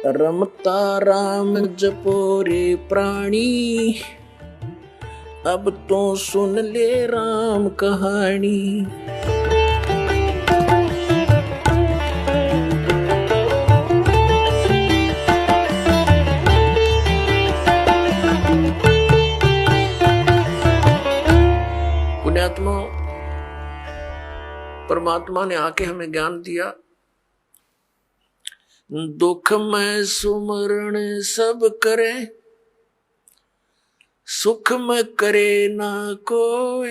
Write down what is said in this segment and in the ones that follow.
रमता राम जपो रे प्राणी, अब तो सुन ले राम कहानी। पुण्यात्मा, परमात्मा ने आके हमें ज्ञान दिया। दुख में सुमरण सब करे, सुख में करे ना कोई।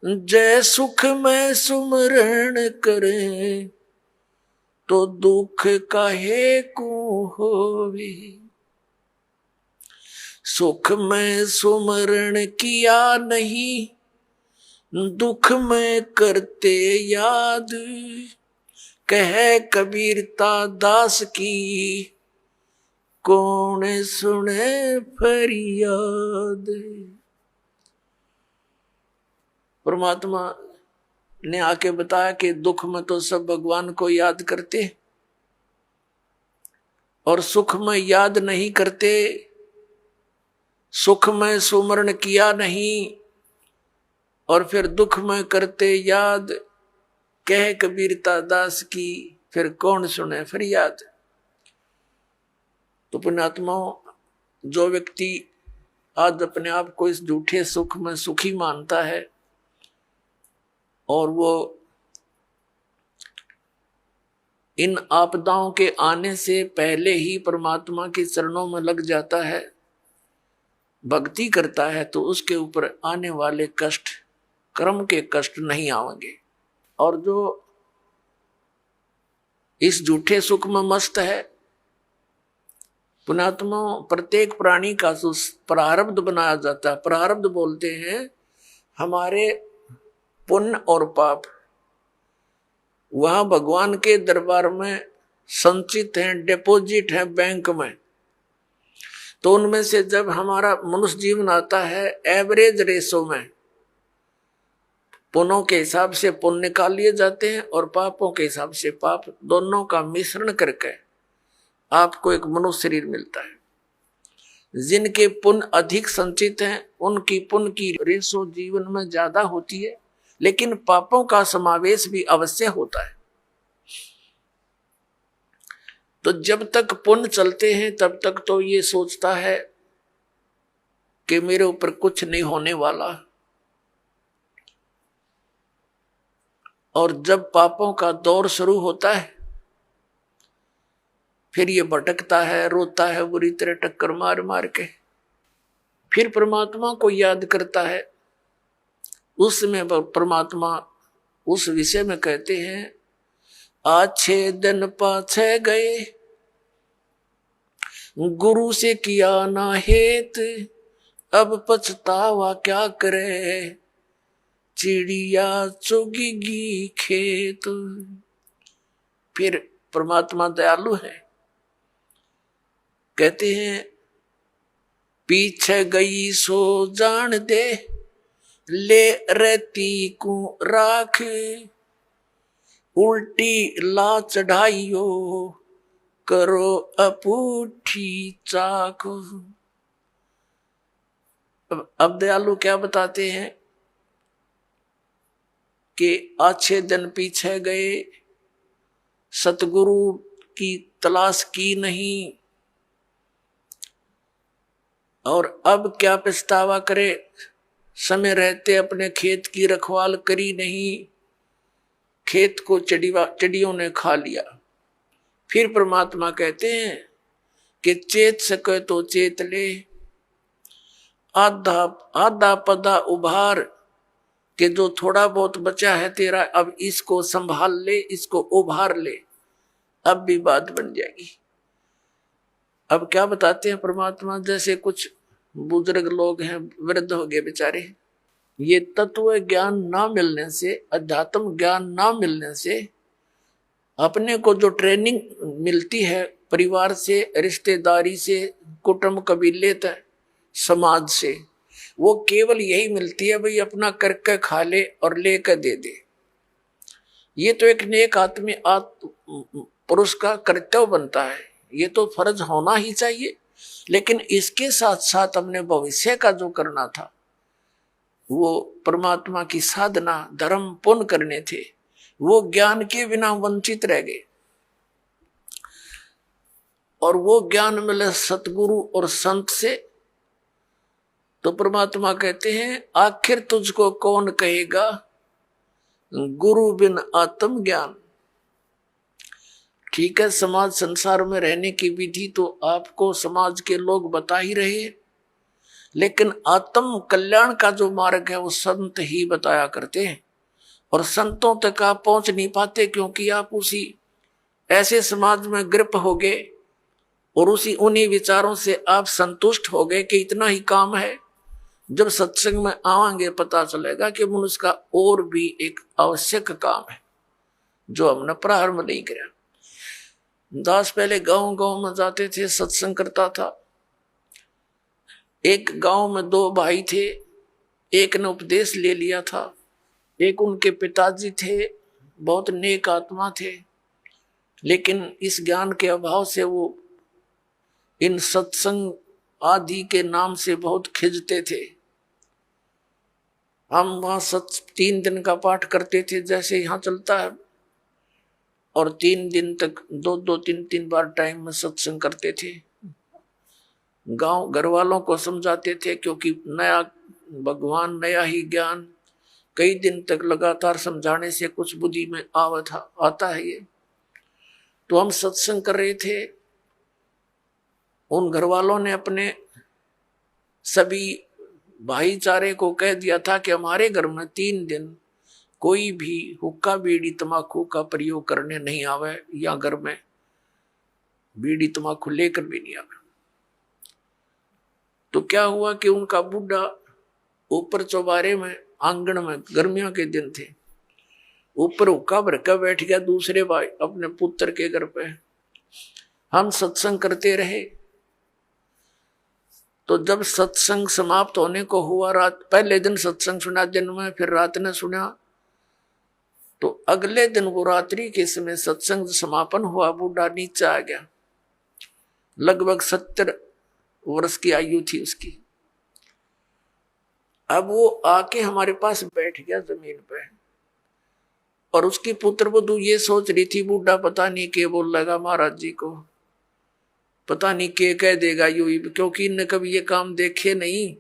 जय सुख में सुमरण करे, तो दुख काहे को होवे। सुख में सुमरण किया नहीं, दुख में करते याद। कह कबीरता दास की, कौन सुने फरियाद। परमात्मा ने आके बताया कि दुख में तो सब भगवान को याद करते और सुख में याद नहीं करते। सुख में सुमरण किया नहीं और फिर दुख में करते याद। कह कबीरता दास की, फिर कौन सुने फरियाद। तो पुण्यात्माओं, जो व्यक्ति आज अपने आप को इस झूठे सुख में सुखी मानता है और वो इन आपदाओं के आने से पहले ही परमात्मा के चरणों में लग जाता है, भक्ति करता है, तो उसके ऊपर आने वाले कष्ट, कर्म के कष्ट नहीं आएंगे। और जो इस झूठे सुख में मस्त है, पुण्यात्मा, प्रत्येक प्राणी का प्रारब्ध बनाया जाता है। प्रारब्ध बोलते हैं हमारे पुण्य और पाप, वहां भगवान के दरबार में संचित हैं, डिपॉजिट है बैंक में। तो उनमें से जब हमारा मनुष्य जीवन आता है, एवरेज रेशो में पुण्यों के हिसाब से पुण्य निकाल लिए जाते हैं और पापों के हिसाब से पाप, दोनों का मिश्रण करके आपको एक मनुष्य शरीर मिलता है। जिनके पुण्य अधिक संचित हैं, उनकी पुण्य की रेशो जीवन में ज्यादा होती है, लेकिन पापों का समावेश भी अवश्य होता है। तो जब तक पुण्य चलते हैं तब तक तो ये सोचता है कि मेरे ऊपर कुछ नहीं होने वाला, और जब पापों का दौर शुरू होता है फिर ये भटकता है, रोता है बुरी तरह टक्कर मार मार के। फिर परमात्मा को याद करता है। उसमें परमात्मा उस विषय में कहते हैं, अच्छे दिन पाछे गए, गुरु से किया ना हेत, अब पछतावा क्या करे, चिड़िया चुगेगी खेत। फिर परमात्मा दयालु है, कहते हैं पीछे गई सो जान दे, ले रहती को राख, उल्टी ला चढ़ाइयो, करो अपूठी चाक। अब दयालु क्या बताते हैं कि अच्छे दिन पीछे गए, सतगुरु की तलाश की नहीं, और अब क्या पछतावा करे, समय रहते अपने खेत की रखवाल करी नहीं, खेत को चिड़ियों ने खा लिया। फिर परमात्मा कहते हैं कि चेत सके तो चेत ले, आधा आधा पदा उभार, कि जो थोड़ा बहुत बचा है तेरा, अब इसको संभाल ले, इसको उभार ले, अब भी बात बन जाएगी। अब क्या बताते हैं परमात्मा, जैसे कुछ बुजुर्ग लोग हैं, वृद्ध हो गए बेचारे, ये तत्व ज्ञान ना मिलने से, अध्यात्म ज्ञान ना मिलने से, अपने को जो ट्रेनिंग मिलती है परिवार से, रिश्तेदारी से, कुटुंब कबीले तक, समाज से, वो केवल यही मिलती है, भाई अपना करके खा ले और लेकर दे दे। ये तो एक नेक आदमी पुरुष का कर्तव्य बनता है, ये तो फर्ज होना ही चाहिए। लेकिन इसके साथ साथ हमने भविष्य का जो करना था, वो परमात्मा की साधना, धर्म, पुण्य करने थे, वो ज्ञान के बिना वंचित रह गए। और वो ज्ञान मिले सतगुरु और संत से, तो परमात्मा कहते हैं आखिर तुझको कौन कहेगा गुरु बिन आत्म ज्ञान। ठीक है, समाज संसार में रहने की विधि तो आपको समाज के लोग बता ही रहे, लेकिन आत्म कल्याण का जो मार्ग है वो संत ही बताया करते हैं। और संतों तक आप पहुंच नहीं पाते, क्योंकि आप उसी ऐसे समाज में ग्रप हो गए और उन्हीं विचारों से आप संतुष्ट हो गए कि इतना ही काम है। जब सत्संग में आवांगे पता चलेगा कि मनुष्य का और भी एक आवश्यक काम है जो हमने प्रारंभ नहीं किया। दास पहले गांव गांव में जाते थे, सत्संग करता था। एक गांव में 2 भाई थे, एक ने उपदेश ले लिया था, एक उनके पिताजी थे, बहुत नेक आत्मा थे, लेकिन इस ज्ञान के अभाव से वो इन सत्संग आदि के नाम से बहुत खिजते थे। हम वहां 3 दिन का पाठ करते थे जैसे यहाँ चलता है, और 3 दिन तक 2-2, 3-3 बार टाइम में सत्संग करते थे। गांव घर वालों को समझाते थे, क्योंकि नया भगवान, नया ही ज्ञान, कई दिन तक लगातार समझाने से कुछ बुद्धि में आता है ये। तो हम सत्संग कर रहे थे, उन घर वालों ने अपने सभी भाईचारे को कह दिया था कि हमारे घर में 3 दिन कोई भी हुक्का बीड़ी तमाकू का प्रयोग करने नहीं आवे, या घर में बीड़ी तमाकू लेकर भी नहीं आवे। तो क्या हुआ कि उनका बुढ़ा ऊपर चौबारे में, आंगन में, गर्मियों के दिन थे, ऊपर हुक्का भर कर बैठ गया दूसरे भाई अपने पुत्र के घर पे। हम सत्संग करते रहे। तो जब सत्संग समाप्त होने को हुआ, रात, पहले दिन सत्संग सुना दिन में, फिर रात ने सुना, तो अगले दिन वो रात्रि के समय सत्संग समापन हुआ, बूढ़ा नीचे आ गया। लगभग 70 वर्ष की आयु थी उसकी। अब वो आके हमारे पास बैठ गया जमीन पे, और उसकी पुत्र वधू ये सोच रही थी बूढ़ा पता नहीं क्या बोल लगा महाराज जी को, पता नहीं क्या कह देगा यू, क्योंकि इनने कभी ये काम देखे नहीं,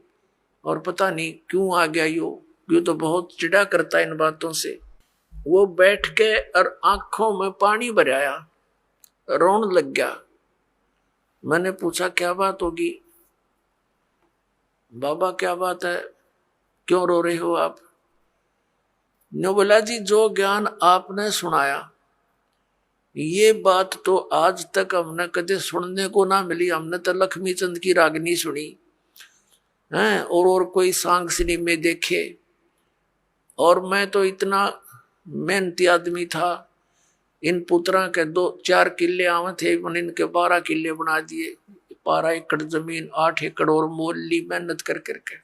और पता नहीं क्यों आ गया यू तो बहुत चिढ़ा करता है इन बातों से। वो बैठ के और आंखों में पानी भर आया, रोने लग गया। मैंने पूछा क्या बात होगी बाबा, क्या बात है, क्यों रो रहे हो आप? ने बोला जी जो ज्ञान आपने सुनाया, ये बात तो आज तक हमने कदे सुनने को ना मिली। हमने तो लक्ष्मी चंद की रागनी सुनी है, और कोई सांग सिनेमे देखे, और मैं तो इतना मेहनती आदमी था। इन पुत्रा के 2-4 किले आवे थे, मैंने इनके 12 किले बना दिए। 12 एकड़ जमीन, 8 एकड़ और मोल ली मेहनत कर करके।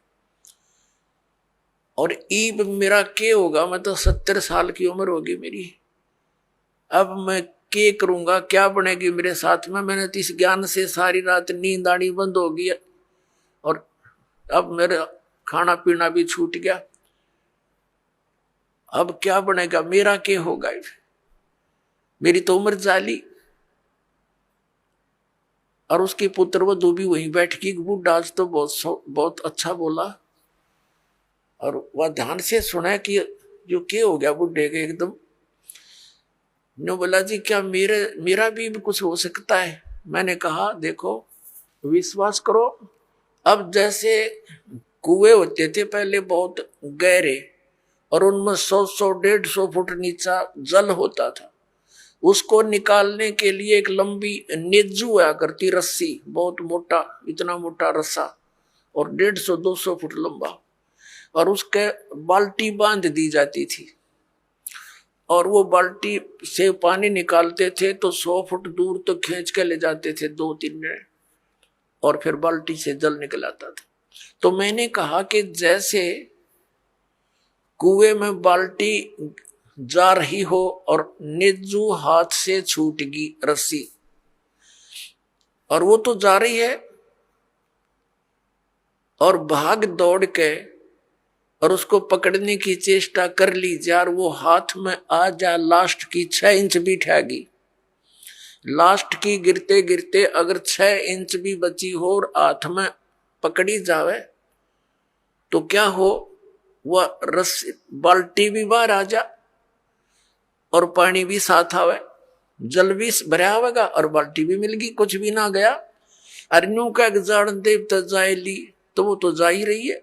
और ईब मेरा क्या होगा, मैं तो 70 साल की उम्र होगी मेरी। अब मैं क्या करूंगा, क्या बनेगी मेरे साथ में? मैंने तो इस ज्ञान से सारी रात नींद आनी बंद हो गई, और अब मेरा खाना पीना भी छूट गया। अब क्या बनेगा, मेरा क्या होगा? मेरी तो उम्र जाली। और उसकी पुत्र वधू भी वहीं बैठ गई। बूढ़ा आज तो बहुत अच्छा बोला, और वह ध्यान से सुना कि जो क्या हो गया बुढ़े के एकदम। ने बोला जी क्या मेरा भी कुछ हो सकता है? मैंने कहा देखो विश्वास करो, अब जैसे कुएं होते थे पहले बहुत गहरे, और उनमें 100-150 फुट नीचा जल होता था, उसको निकालने के लिए एक लंबी नेजू हुआ करती रस्सी, बहुत मोटा, इतना मोटा रस्सा, और 150-200 फुट लंबा, और उसके बाल्टी बांध दी जाती थी, और वो बाल्टी से पानी निकालते थे तो 100 फुट दूर तो खींच के ले जाते थे 2-3 जने, और फिर बाल्टी से जल निकल आता था। तो मैंने कहा कि जैसे कुएं में बाल्टी जा रही हो और नेजू हाथ से छूटगी रस्सी, और वो तो जा रही है और भाग दौड़ के और उसको पकड़ने की चेष्टा कर ली यार, वो हाथ में आ जा लास्ट की 6 इंच भी ठहगी, लास्ट की गिरते गिरते अगर 6 इंच भी बची हो और हाथ में पकड़ी जावे तो क्या हो, वह रस्सी बाल्टी भी बाहर आ जा और पानी भी साथ आवे, जल भी भरा होगा और बाल्टी भी मिल गई, कुछ भी ना गया। अरनू का जान देव तो जाए ली, तो वो तो जा ही रही है,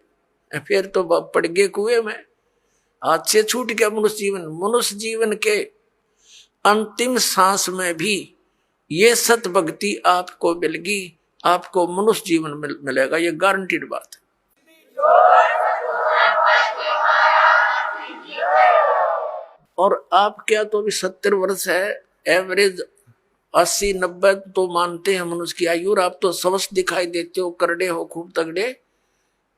फिर तो पड़ गए कुएं में, हाथ से छूट गया मनुष्य जीवन। मनुष्य जीवन के अंतिम सांस में भी ये सत भक्ति आपको मिलेगी, आपको मनुष्य जीवन मिलेगा, ये गारंटीड बात है। और आप क्या तो अभी 70 वर्ष है, एवरेज 80-90 तो मानते हैं मनुष्य की आयु, और आप तो स्वस्थ दिखाई देते हो, करड़े हो, खूब तगड़े,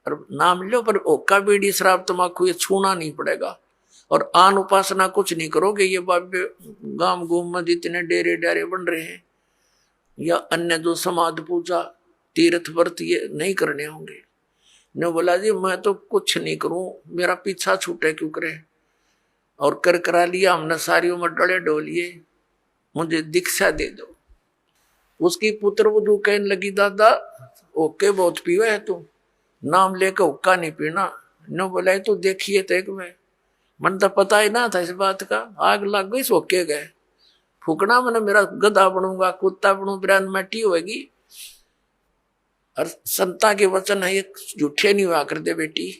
और नाम लो पर ओका बीड़ी शराब तम्बाकू ये छूना नहीं पड़ेगा। और आन उपासना कुछ नहीं करोगे, ये बाबे गांव गुम में जितने डेरे डेरे बन रहे हैं या अन्य जो समाधि पूजा तीर्थ व्रत ये नहीं करने होंगे। ने बोला जी मैं तो कुछ नहीं करूं, मेरा पीछा छूटे क्यों करे, और कर करा लिया हमने सारियों में डले डोलिए, मुझे दीक्षा दे दो। उसकी पुत्र वधू कहने लगी दादा ओके बहुत पीवा है तू, नाम लेकर हुक्का नहीं पीना। न बोला तो देखिए तो एक में मन तो पता ही ना था इस बात का, आग लग गई सोके गए, फूकना मैंने मेरा गधा बनूंगा कुत्ता बनू बिरान मटी होगी। और संता के वचन है ये झूठे नहीं हुआ कर दे बेटी,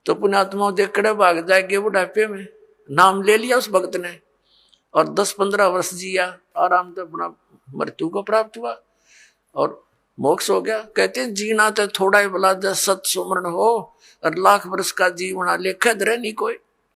तो पुण्यात्मा देखड़े भाग जाएंगे बुढ़ापे में। नाम ले लिया उस भक्त ने और 10-15 वर्ष जिया, आराम से अपना मृत्यु को प्राप्त हुआ और मोक्ष हो गया। कहते हैं जीना तो थोड़ा ही भला, जब सत सुमरण हो और लाख वर्ष का जीवना लेखा धरे नहीं कोई।